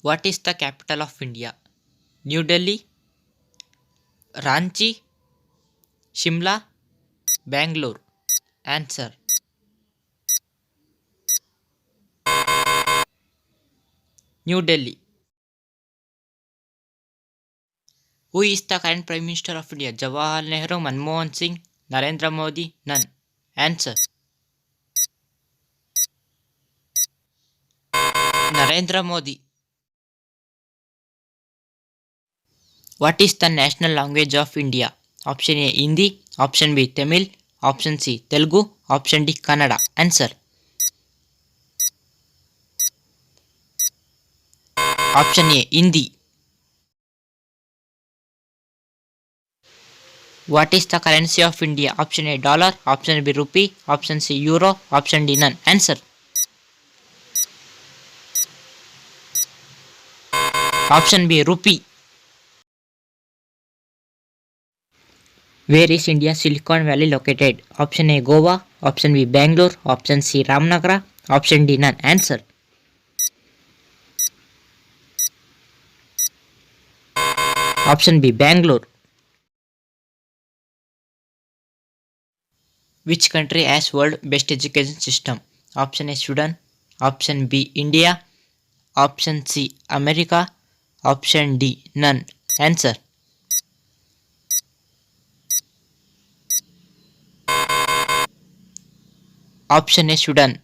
What is the capital of India? New Delhi, Ranchi, Shimla, Bangalore. Answer. New Delhi. Who is the current Prime Minister of India? Jawaharlal Nehru, Manmohan Singh, Narendra Modi? None. Answer. Narendra Modi. What is the national language of India? Option A Hindi, option B Tamil, option C Telugu, option D Kannada. Answer. Option A Hindi. What is the currency of India? Option A dollar, option B rupee, option C euro, option D none. Answer. Option B rupee. Where is India's Silicon Valley located? Option A Goa, option B Bangalore, option C Ramnagara, option D none. Answer. Option B Bangalore. Which country has world best education system? Option A Sweden, option B India, option C America, option D none. Answer. Option A Sweden.